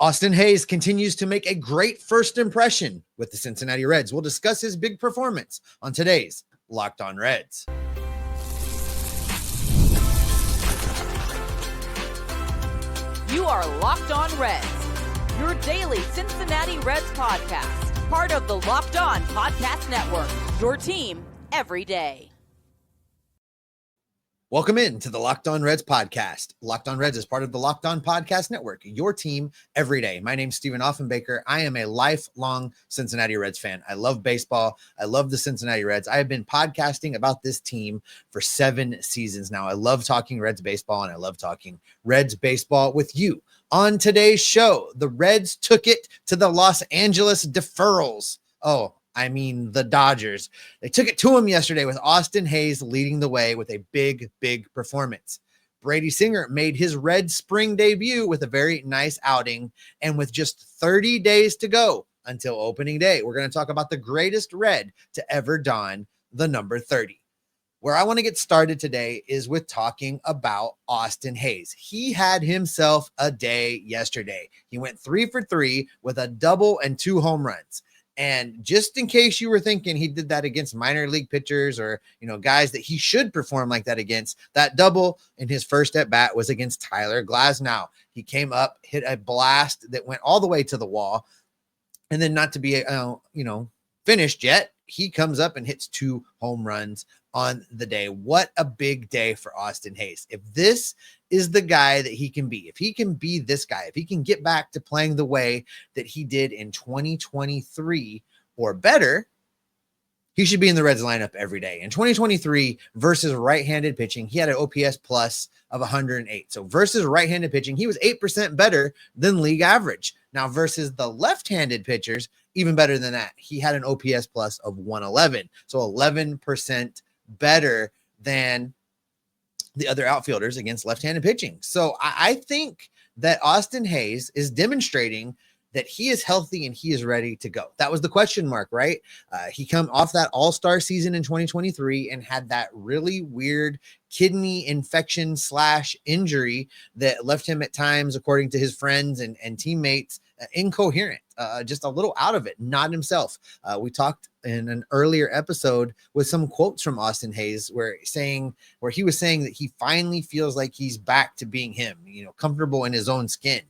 Austin Hayes continues to make a great first impression with the Cincinnati Reds. We'll discuss his big performance on today's Locked On Reds. You are Locked On Reds, your daily Cincinnati Reds podcast, part of the Locked On Podcast Network, your team every day. Welcome in to the Locked On Reds podcast. Locked On Reds is part of the Locked On Podcast Network, your team every day. My name's Stephen Offenbaker. I am a lifelong Cincinnati Reds fan. I love baseball. I love the Cincinnati Reds. I have been podcasting about this team for 7 seasons now. I love talking Reds baseball, and I love talking Reds baseball with you. On today's show, the Reds took it to the Los Angeles Deferrals. The Dodgers. They took it to him yesterday with Austin Hayes leading the way with a big performance. Brady Singer made his Red spring debut with a very nice outing, and with just 30 days to go until opening day, we're going to talk about the greatest Red to ever don the number 30. Where I want to get started today is with talking about Austin Hayes. He had himself a day yesterday. He went 3 for 3 with a double and 2 home runs. And just in case you were thinking he did that against minor league pitchers or, guys that he should perform like that against, that double in his first at bat was against Tyler Glasnow. He came up, hit a blast that went all the way to the wall. And then not to be, finished yet, he comes up and hits 2 home runs on the day. What a big day for Austin Hayes. If this is the guy that he can be, if he can be this guy, if he can get back to playing the way that he did in 2023 or better, he should be in the Reds lineup every day. In 2023 versus right-handed pitching, he had an OPS plus of 108. So versus right-handed pitching, he was 8% better than league average. Now versus the left-handed pitchers, even better than that. He had an OPS plus of 111. So 11% better than the other outfielders against left-handed pitching. So I think that Austin Hayes is demonstrating that he is healthy and he is ready to go. That was the question mark, right? He come off that all-star season in 2023 and had that really weird kidney infection / injury that left him at times, according to his friends and teammates, incoherent, just a little out of it, not himself. We talked in an earlier episode with some quotes from Austin Hayes where he was saying that he finally feels like he's back to being him, comfortable in his own skin.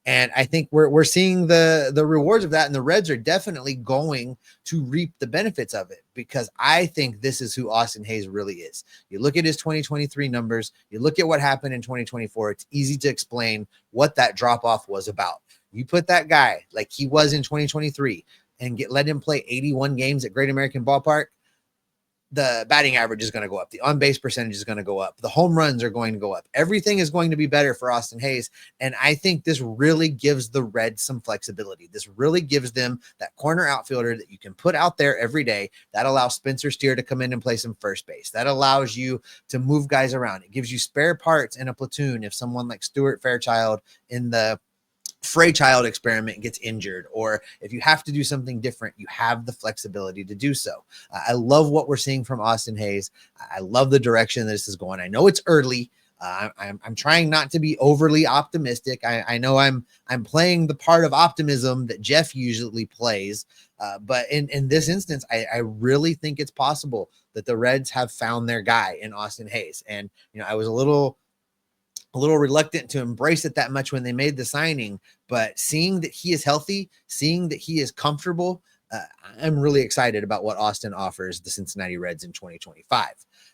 And I think we're seeing the rewards of that, and the Reds are definitely going to reap the benefits of it, because I think this is who Austin Hayes really is. You look at his 2023 numbers, you look at what happened in 2024, it's easy to explain what that drop-off was about. You put that guy like he was in 2023 and let him play 81 games at Great American Ballpark, the batting average is going to go up. The on-base percentage is going to go up. The home runs are going to go up. Everything is going to be better for Austin Hayes. And I think this really gives the Reds some flexibility. This really gives them that corner outfielder that you can put out there every day. That allows Spencer Steer to come in and play some first base. That allows you to move guys around. It gives you spare parts in a platoon if someone like Stuart Fairchild in the Freychild experiment gets injured, or if you have to do something different, you have the flexibility to do so. I love what we're seeing from Austin Hayes. I love the direction this is going. I know it's early. I'm trying not to be overly optimistic. I know I'm playing the part of optimism that Jeff usually plays, but in this instance, I really think it's possible that the Reds have found their guy in Austin Hayes. And I was a little reluctant to embrace it that much when they made the signing, but seeing that he is healthy, seeing that he is comfortable, I'm really excited about what Austin offers the Cincinnati Reds in 2025.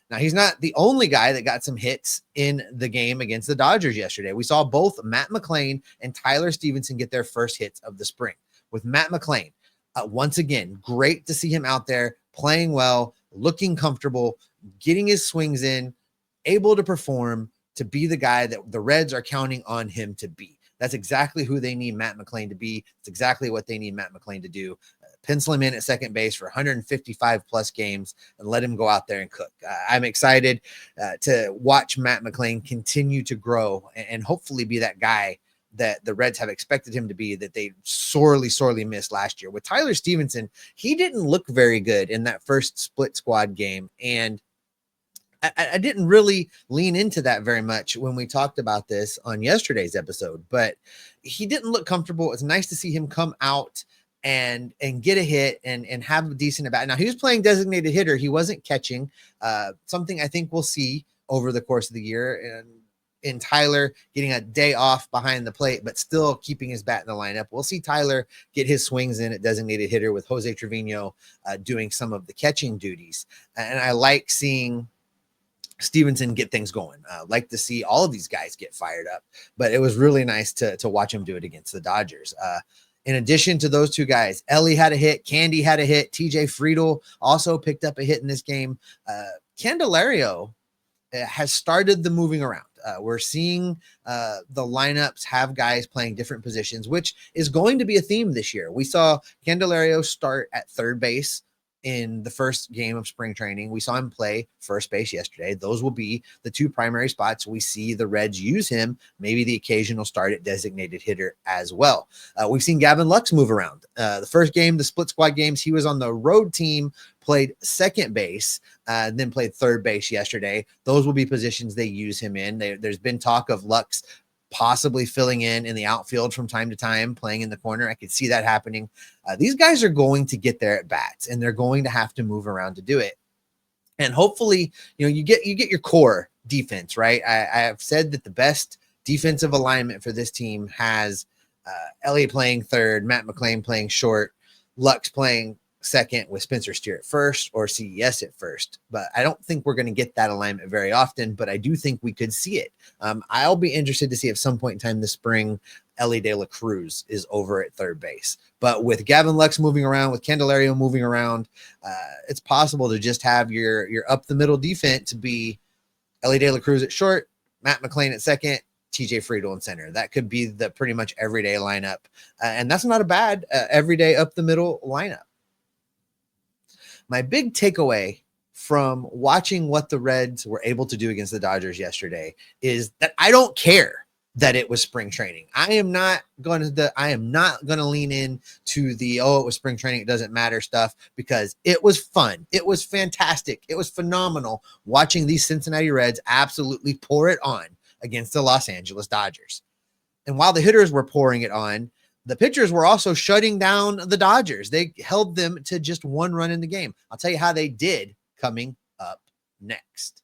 Now, he's not the only guy that got some hits in the game against the Dodgers yesterday. We saw both Matt McLain and Tyler Stevenson get their first hits of the spring. With Matt McLain, once again, great to see him out there playing well, looking comfortable, getting his swings in, able to perform, to be the guy that the Reds are counting on him to be. That's exactly who they need Matt McLain to be. It's exactly what they need Matt McLain to do. Pencil him in at second base for 155 plus games and let him go out there and cook. I'm excited to watch Matt McLain continue to grow and hopefully be that guy that the Reds have expected him to be, that they sorely missed last year. With Tyler Stevenson, he didn't look very good in that first split squad game. And I didn't really lean into that very much when we talked about this on yesterday's episode, but he didn't look comfortable. It's nice to see him come out and get a hit and have a decent at bat. Now, he was playing designated hitter. He wasn't catching, something I think we'll see over the course of the year. And in Tyler getting a day off behind the plate, but still keeping his bat in the lineup. We'll see Tyler get his swings in at designated hitter with Jose Trevino doing some of the catching duties. And I like seeing Stevenson get things going. Like to see all of these guys get fired up, but it was really nice to watch him do it against the Dodgers. In addition to those two guys, Ellie had a hit, Candy had a hit, TJ Friedel also picked up a hit in this game. Candelario has started the moving around. We're seeing the lineups have guys playing different positions, which is going to be a theme this year. We saw Candelario start at third base in the first game of spring training. We saw him play first base yesterday. Those will be the two primary spots we see the Reds use him, maybe the occasional start at designated hitter as well. We've seen Gavin Lux move around. The first game, the split squad games, he was on the road team, played second base, then played third base yesterday. Those will be positions they use him in. There's been talk of Lux possibly filling in the outfield from time to time, playing in the corner. I could see that happening. These guys are going to get there at bats, and they're going to have to move around to do it. And hopefully, you get your core defense, right? I have said that the best defensive alignment for this team has Ellie playing third, Matt McClain playing short, Lux playing second with Spencer Steer at first or CES at first. But I don't think we're going to get that alignment very often, but I do think we could see it. I'll be interested to see at some point in time this spring, Ellie De La Cruz is over at third base. But with Gavin Lux moving around, with Candelario moving around, it's possible to just have your up the middle defense to be Ellie De La Cruz at short, Matt McClain at second, TJ Friedel in center. That could be the pretty much everyday lineup. And that's not a bad everyday up the middle lineup. My big takeaway from watching what the Reds were able to do against the Dodgers yesterday is that I don't care that it was spring training. I am not going to lean in to the, it was spring training, it doesn't matter stuff, because it was fun. It was fantastic. It was phenomenal watching these Cincinnati Reds absolutely pour it on against the Los Angeles Dodgers. And while the hitters were pouring it on, the pitchers were also shutting down the Dodgers. They held them to just one run in the game. I'll tell you how they did coming up next.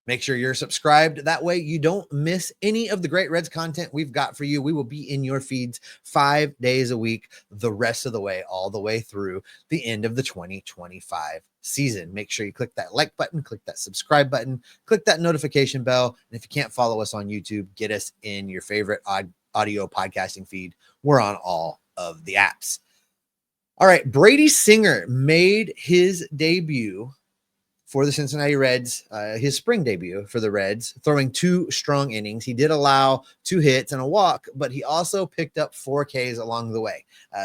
Make sure you're subscribed. That way you don't miss any of the great Reds content we've got for you. We will be in your feeds 5 days a week, the rest of the way, all the way through the end of the 2025 season. Make sure you click that like button, click that subscribe button, click that notification bell. And if you can't follow us on YouTube, get us in your favorite audio podcasting feed. We're on all of the apps. All right. Brady Singer made his debut for the Cincinnati Reds, his spring debut for the Reds, throwing 2 strong innings. He did allow 2 hits and a walk, but he also picked up 4 Ks along the way.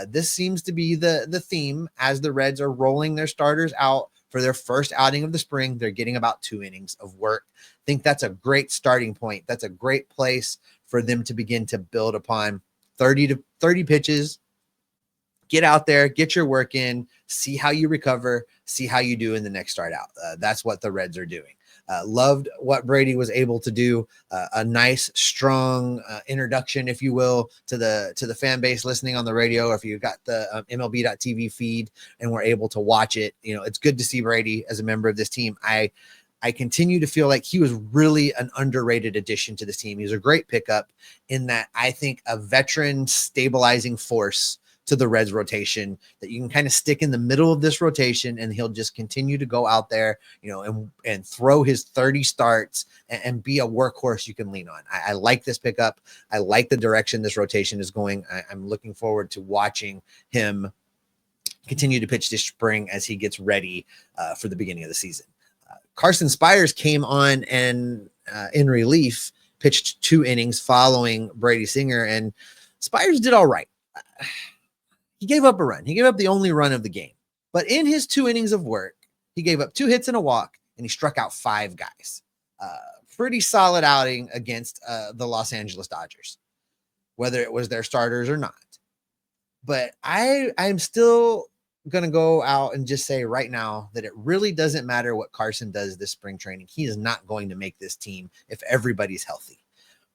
This seems to be the theme as the Reds are rolling their starters out for their first outing of the spring. They're getting about 2 innings of work. I think that's a great starting point. That's a great place for them to begin to build upon. 30 pitches. Get out there, get your work in, see how you recover, see how you do in the next start out. That's what the Reds are doing. Loved what Brady was able to do. A nice, strong introduction, if you will, to the fan base listening on the radio. Or if you got the MLB.TV feed and were able to watch it, it's good to see Brady as a member of this team. I continue to feel like he was really an underrated addition to this team. He was a great pickup in that I think a veteran stabilizing force to the Reds rotation that you can kind of stick in the middle of this rotation, and he'll just continue to go out there, and throw his 30 starts and be a workhorse you can lean on. I like this pickup. I like the direction this rotation is going. I'm looking forward to watching him continue to pitch this spring as he gets ready for the beginning of the season. Carson Spires came on and in relief pitched 2 innings following Brady Singer, and Spires did all right. He gave up a run. He gave up the only run of the game. But in his 2 innings of work, he gave up 2 hits and a walk, and he struck out 5 guys. Pretty solid outing against the Los Angeles Dodgers, whether it was their starters or not. But I'm still going to go out and just say right now that it really doesn't matter what Carson does this spring training. He is not going to make this team if everybody's healthy.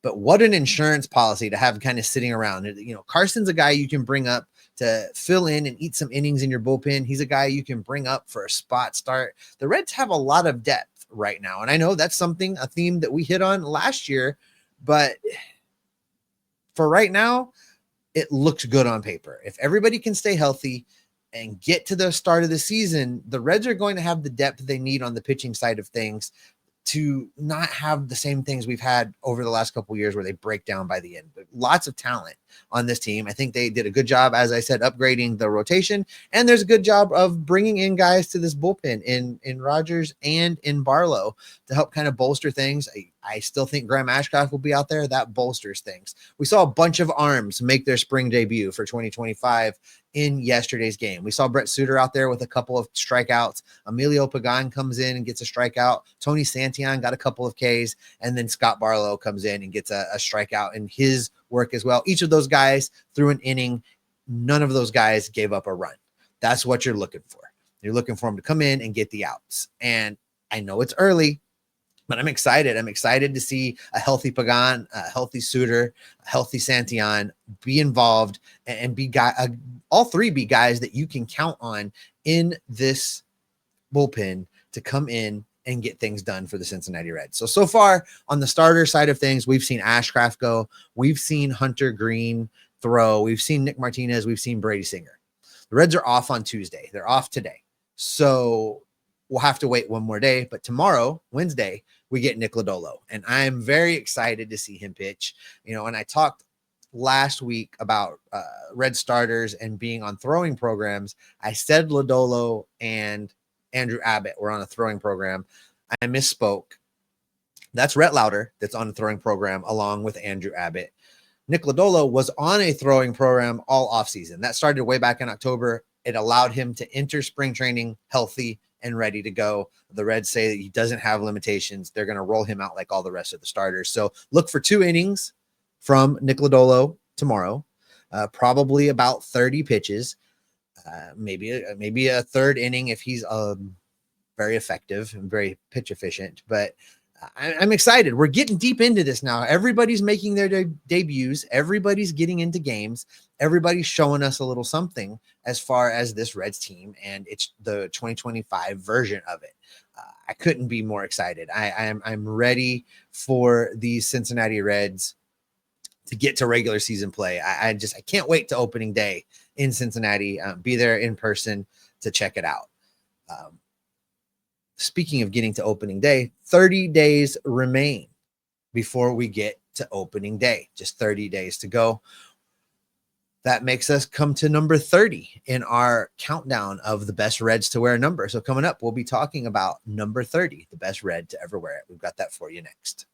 But what an insurance policy to have kind of sitting around. You know, Carson's a guy you can bring up to fill in and eat some innings in your bullpen. He's a guy you can bring up for a spot start. The Reds have a lot of depth right now. And I know that's a theme that we hit on last year, but for right now, it looks good on paper. If everybody can stay healthy and get to the start of the season, the Reds are going to have the depth they need on the pitching side of things to not have the same things we've had over the last couple of years where they break down by the end. But lots of talent on this team. I think they did a good job, as I said, upgrading the rotation, and there's a good job of bringing in guys to this bullpen in Rogers and in Barlow to help kind of bolster things. I still think Graham Ashcraft will be out there. That bolsters things. We saw a bunch of arms make their spring debut for 2025 in yesterday's game. We saw Brett Suter out there with a couple of strikeouts. Emilio Pagan comes in and gets a strikeout. Tony Santillan got a couple of Ks, and then Scott Barlow comes in and gets a strikeout in his work as well. Each of those guys threw an inning. None of those guys gave up a run. That's what you're looking for. You're looking for them to come in and get the outs. And I know it's early, but I'm excited. I'm excited to see a healthy Pagan, a healthy Suter, a healthy Santillan be involved and be all three be guys that you can count on in this bullpen to come in and get things done for the Cincinnati Reds. So far on the starter side of things, we've seen Ashcraft go. We've seen Hunter Green throw. We've seen Nick Martinez. We've seen Brady Singer. The Reds are off on Tuesday. They're off today. So we'll have to wait one more day. But tomorrow, Wednesday, we get Nick Lodolo. And I'm very excited to see him pitch. You know, and I talked last week about Red starters and being on throwing programs. I said Lodolo and Andrew Abbott were on a throwing program. I misspoke. That's Rhett Lauder that's on a throwing program along with Andrew Abbott. Nick Lodolo was on a throwing program all offseason. That started way back in October. It allowed him to enter spring training healthy and ready to go. The Reds say that he doesn't have limitations. They're going to roll him out like all the rest of the starters. So look for 2 innings from Nick Lodolo tomorrow, probably about 30 pitches. Maybe a third inning if he's very effective and very pitch efficient. But I'm excited. We're getting deep into this now. Everybody's making their debuts. Everybody's getting into games. Everybody's showing us a little something as far as this Reds team, and it's the 2025 version of it. I couldn't be more excited. I'm ready for these Cincinnati Reds to get to regular season play. I can't wait to opening day in Cincinnati, be there in person to check it out. Speaking of getting to opening day, 30 days remain before we get to opening day. Just 30 days to go. That makes us come to number 30 in our countdown of the best Reds to wear a number. So coming up, we'll be talking about number 30, the best Red to ever wear it. We've got that for you next.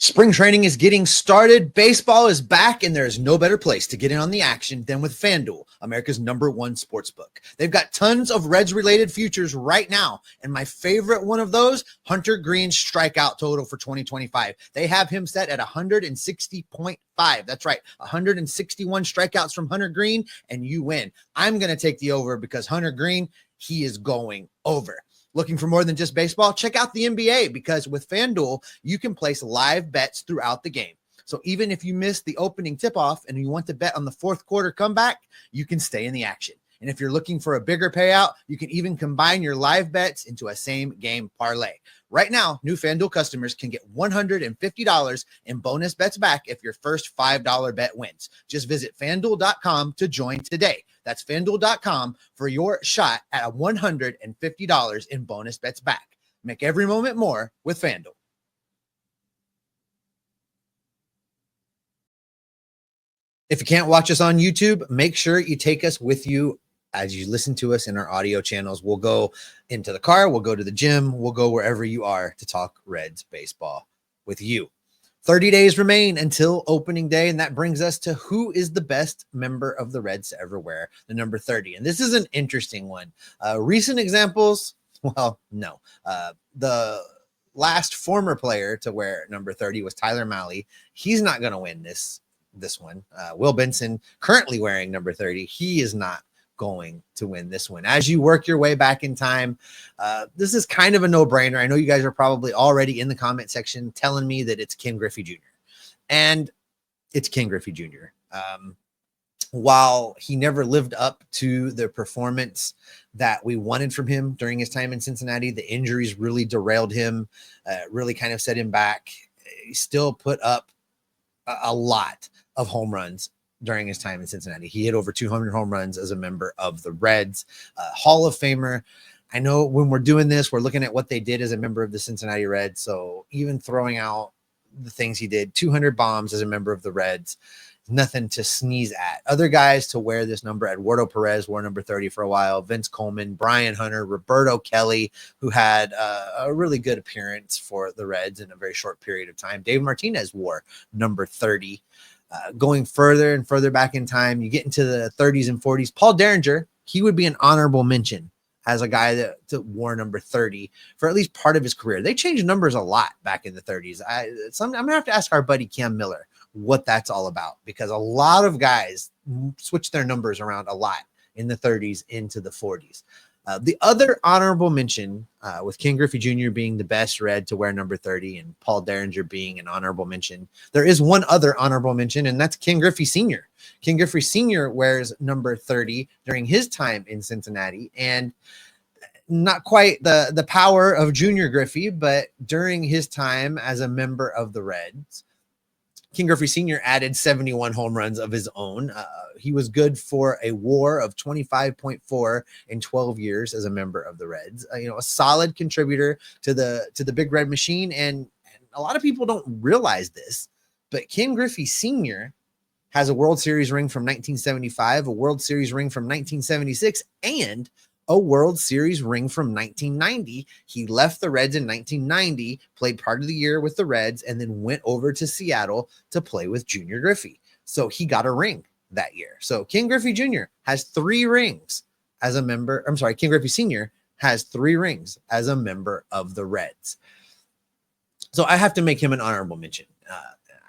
Spring training is getting started. Baseball is back, and there's no better place to get in on the action than with FanDuel, America's #1 sportsbook. They've got tons of Reds-related futures right now, and my favorite one of those, Hunter Green's strikeout total for 2025. They have him set at 160.5. That's right, 161 strikeouts from Hunter Green, and you win. I'm going to take the over because Hunter Green, he is going over. Looking for more than just baseball? Check out the NBA, because with FanDuel, you can place live bets throughout the game. So even if you miss the opening tip-off and you want to bet on the fourth quarter comeback, you can stay in the action. And if you're looking for a bigger payout, you can even combine your live bets into a same-game parlay. Right now, new FanDuel customers can get $150 in bonus bets back if your first $5 bet wins. Just visit FanDuel.com to join today. That's FanDuel.com for your shot at $150 in bonus bets back. Make every moment more with FanDuel. If you can't watch us on YouTube, make sure you take us with you as you listen to us in our audio channels. We'll go into the car, we'll go to the gym, we'll go wherever you are to talk Reds baseball with you. 30 days remain until opening day, and that brings us to who is the best member of the Reds to ever wear the number 30. And this is an interesting one. Recent examples, well, no. The last former player to wear number 30 was Tyler Mahle. He's not going to win this one. Will Benson, currently wearing number 30, he is not going to win this one. As you work your way back in time, this is kind of a no-brainer. I know you guys are probably already in the comment section telling me that it's Ken Griffey Jr. And it's Ken Griffey Jr. While he never lived up to the performance that we wanted from him during his time in Cincinnati, the injuries really derailed him, really kind of set him back. He still put up a lot of home runs during his time in Cincinnati. He hit over 200 home runs as a member of the Reds, Hall of Famer. I know when we're doing this, we're looking at what they did as a member of the Cincinnati Reds. So even throwing out the things he did, 200 bombs as a member of the Reds, nothing to sneeze at. Other guys to wear this number: Eduardo Perez wore number 30 for a while, Vince Coleman, Brian Hunter, Roberto Kelly, who had a really good appearance for the Reds in a very short period of time. Dave Martinez wore number 30. Going further and further back in time, you get into the 30s and 40s. Paul Derringer, he would be an honorable mention as a guy that wore number 30 for at least part of his career. They changed numbers a lot back in the 30s. I'm going to have to ask our buddy Cam Miller what that's all about, because a lot of guys switch their numbers around a lot in the 30s into the 40s. The other honorable mention, with Ken Griffey Jr. being the best Red to wear number 30 and Paul Derringer being an honorable mention, there is one other honorable mention, and that's Ken Griffey Sr. Ken Griffey Sr. wears number 30 during his time in Cincinnati, and not quite the power of Junior Griffey, but during his time as a member of the Reds, Ken Griffey Sr. added 71 home runs of his own. He was good for a WAR of 25.4 in 12 years as a member of the Reds. A solid contributor to the Big Red Machine. And a lot of people don't realize this, but Ken Griffey Sr. has a World Series ring from 1975, a World Series ring from 1976, and a World Series ring from 1990. He left the Reds in 1990, played part of the year with the Reds, and then went over to Seattle to play with Junior Griffey. So he got a ring that year. So Ken Griffey Jr. has 3 rings as a member. I'm sorry, Ken Griffey Sr. has 3 rings as a member of the Reds. So I have to make him an honorable mention.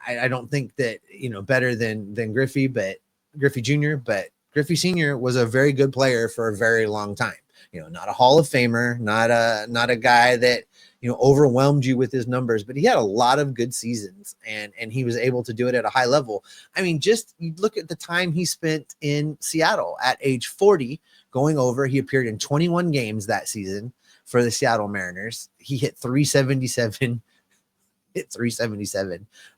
I don't think that, better than Griffey, but Griffey Jr., but Griffey Sr. was a very good player for a very long time. Not a Hall of Famer, not a guy that, overwhelmed you with his numbers, but he had a lot of good seasons and he was able to do it at a high level. I mean, just you look at the time he spent in Seattle at age 40 going over. He appeared in 21 games that season for the Seattle Mariners. He hit 377,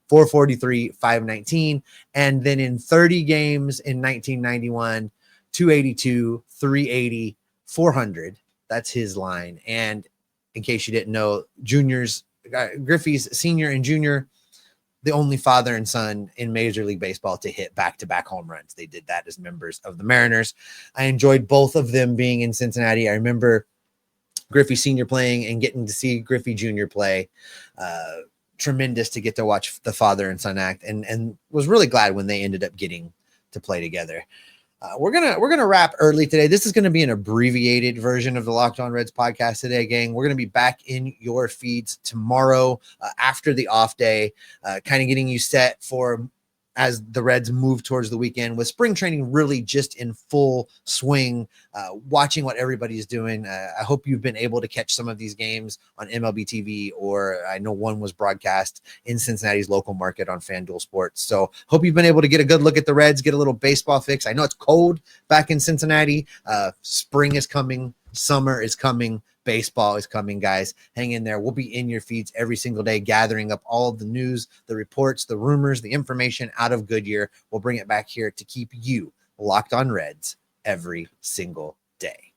443, 519. And then in 30 games in 1991, 282, 380, 400. That's his line. And in case you didn't know, Griffey's Senior and Junior, the only father and son in Major League Baseball to hit back-to-back home runs. They did that as members of the Mariners. I enjoyed both of them being in Cincinnati. I remember Griffey Sr. playing and getting to see Griffey Jr. play. Tremendous to get to watch the father and son act, and was really glad when they ended up getting to play together. We're gonna wrap early today. This is gonna be an abbreviated version of the Locked On Reds podcast today, gang. We're gonna be back in your feeds tomorrow after the off day, kind of getting you set for as the Reds move towards the weekend, with spring training really just in full swing, watching what everybody's doing. I hope you've been able to catch some of these games on MLB TV, or I know one was broadcast in Cincinnati's local market on FanDuel Sports. So hope you've been able to get a good look at the Reds, get a little baseball fix. I know it's cold back in Cincinnati. Spring is coming. Summer is coming. Baseball is coming, guys. Hang in there. We'll be in your feeds every single day, gathering up all of the news, the reports, the rumors, the information out of Goodyear. We'll bring it back here to keep you locked on Reds every single day.